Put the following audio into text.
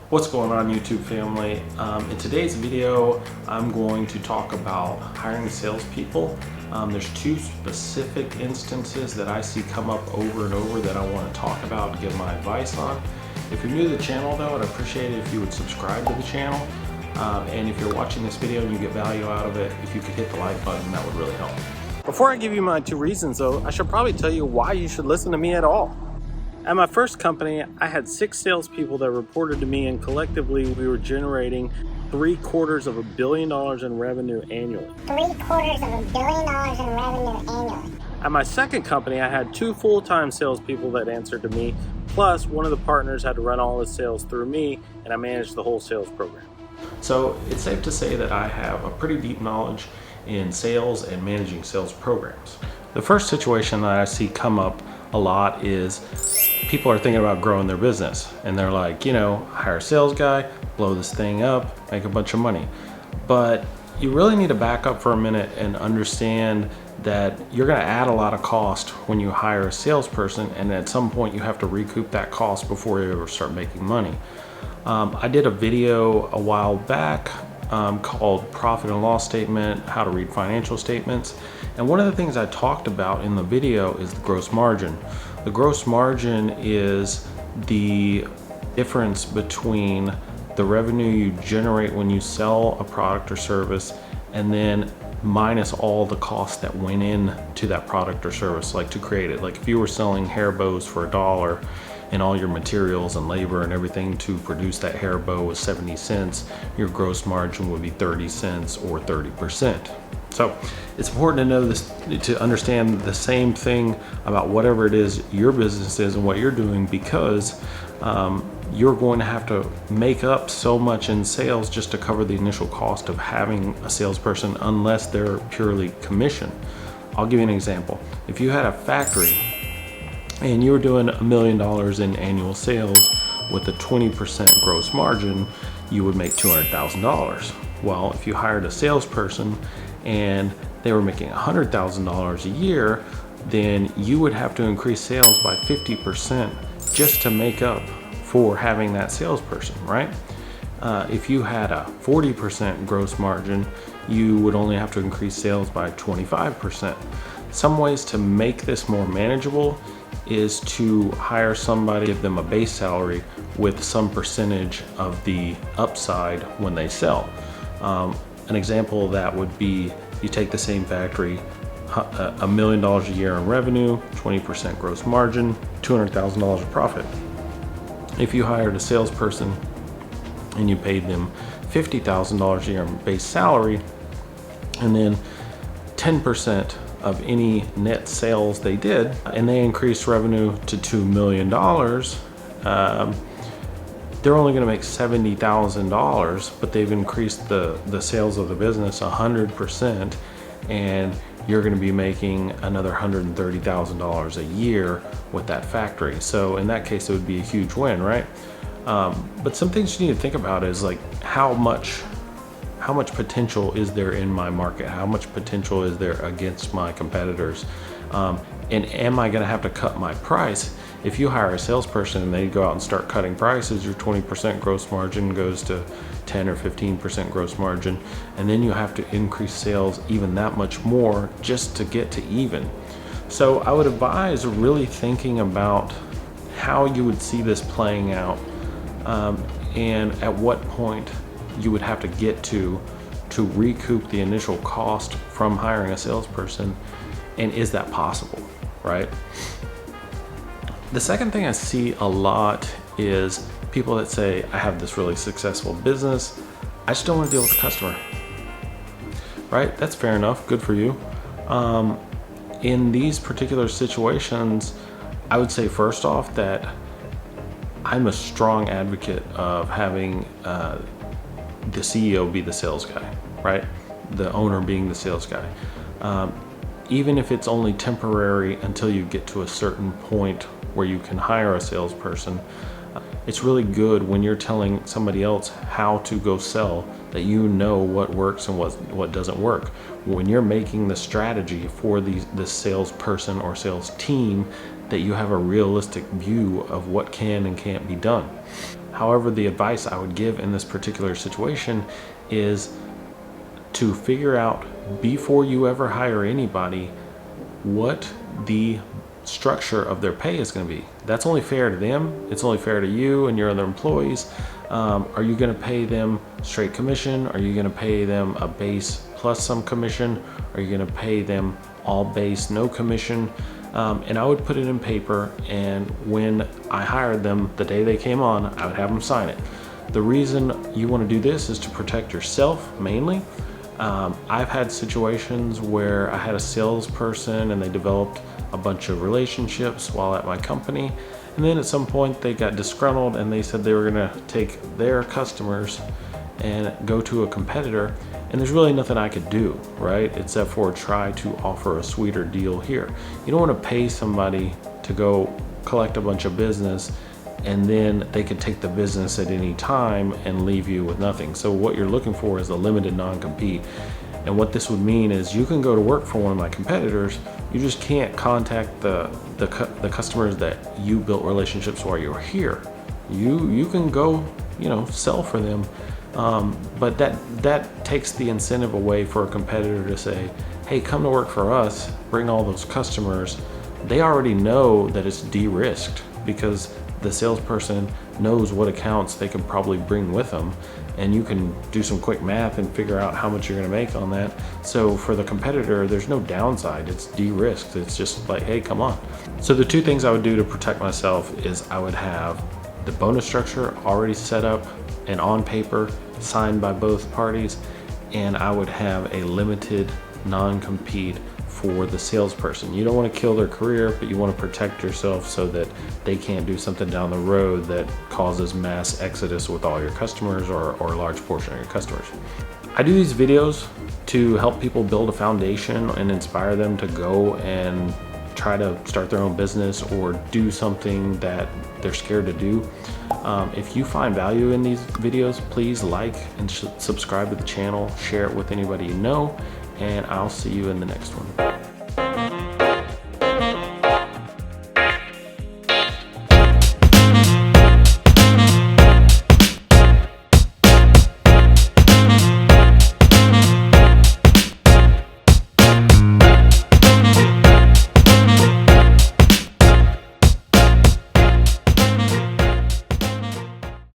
What's going on, YouTube family? In today's video, I'm going to talk about hiring salespeople. There's two specific instances that I see come up over and over that I want to talk about and give my advice on. If you're new to the channel though, I'd appreciate it if you would subscribe to the channel. And if you're watching this video and you get value out of it, if you could hit the like button, that would really help. Before I give you my two reasons though, I should probably tell you why you should listen to me at all. At my first company, I had 6 salespeople that reported to me, and collectively we were generating $750 million in revenue annually. $750 million in revenue annually. At my second company, I had 2 full-time salespeople that answered to me, plus one of the partners had to run all his sales through me, and I managed the whole sales program. So it's safe to say that I have a pretty deep knowledge in sales and managing sales programs. The first situation that I see come up a lot is people are thinking about growing their business and they're like, hire a sales guy, blow this thing up, make a bunch of money. But you really need to back up for a minute and understand that you're going to add a lot of cost when you hire a salesperson, and at some point you have to recoup that cost before you ever start making money. I did a video a while back called Profit and Loss Statement, How to Read Financial Statements. And one of the things I talked about in the video is the gross margin. The gross margin is the difference between the revenue you generate when you sell a product or service and then minus all the costs that went in to that product or service, like to create it. Like if you were selling hair bows for $1 and all your materials and labor and everything to produce that hair bow was 70 cents, your gross margin would be 30 cents or 30%. So it's important to know this, to understand the same thing about whatever it is your business is and what you're doing, because you're going to have to make up so much in sales just to cover the initial cost of having a salesperson, unless they're purely commission. I'll give you an example. If you had a factory and you were doing $1 million in annual sales with a 20% gross margin, you would make $200,000. Well, if you hired a salesperson and they were making $100,000 a year, then you would have to increase sales by 50% just to make up for having that salesperson, right? If you had a 40% gross margin, you would only have to increase sales by 25%. Some ways to make this more manageable is to hire somebody, give them a base salary with some percentage of the upside when they sell. An example of that would be, you take the same factory, $1 million a year in revenue, 20% gross margin, $200,000 of profit. If you hired a salesperson and you paid them $50,000 a year in base salary, and then 10% of any net sales they did, and they increased revenue to $2 million, they're only going to make $70,000, but they've increased the sales of the business 100%, and you're going to be making another $130,000 a year with that factory. So in that case, it would be a huge win, right? But some things you need to think about is like, how much potential is there in my market? How much potential is there against my competitors? And am I going to have to cut my price? If you hire a salesperson and they go out and start cutting prices, your 20% gross margin goes to 10 or 15% gross margin, and then you have to increase sales even that much more just to get to even. So I would advise really thinking about how you would see this playing out, and at what point you would have to get to recoup the initial cost from hiring a salesperson, and is that possible, right? The second thing I see a lot is people that say, I have this really successful business, I just don't want to deal with the customer, right? That's fair enough, good for you. In these particular situations, I would say first off that I'm a strong advocate of having the CEO be the sales guy, right? The owner being the sales guy. Even if it's only temporary until you get to a certain point where you can hire a salesperson, it's really good when you're telling somebody else how to go sell, that you know what works and what doesn't work. When you're making the strategy for the salesperson or sales team, that you have a realistic view of what can and can't be done. However, the advice I would give in this particular situation is to figure out before you ever hire anybody what the structure of their pay is going to be. That's only fair to them. It's only fair to you and your other employees. Are you going to pay them straight commission? Are you going to pay them a base plus some commission? Are you going to pay them all base, no commission? And I would put it in paper, and when I hired them, the day they came on, I would have them sign it. The reason you want to do this is to protect yourself mainly. I've had situations where I had a salesperson and they developed a bunch of relationships while at my company, and then at some point they got disgruntled and they said they were going to take their customers and go to a competitor, and there's really nothing I could do, right, except for try to offer a sweeter deal here. You don't want to pay somebody to go collect a bunch of business and then they could take the business at any time and leave you with nothing. So what you're looking for is a limited non-compete. And what this would mean is you can go to work for one of my competitors, you just can't contact the customers that you built relationships while you were here. You can go, sell for them, but that takes the incentive away for a competitor to say, hey, come to work for us, bring all those customers. They already know that it's de-risked because the salesperson knows what accounts they can probably bring with them, and you can do some quick math and figure out how much you're going to make on that. So for the competitor, there's no downside. It's de-risked. It's just like, hey, come on. So the two things I would do to protect myself is I would have the bonus structure already set up and on paper, signed by both parties, and I would have a limited non-compete for the salesperson. You don't want to kill their career, but you want to protect yourself so that they can't do something down the road that causes mass exodus with all your customers or a large portion of your customers. I do these videos to help people build a foundation and inspire them to go and try to start their own business or do something that they're scared to do. If you find value in these videos, please like and subscribe to the channel, share it with anybody you know, and I'll see you in the next one.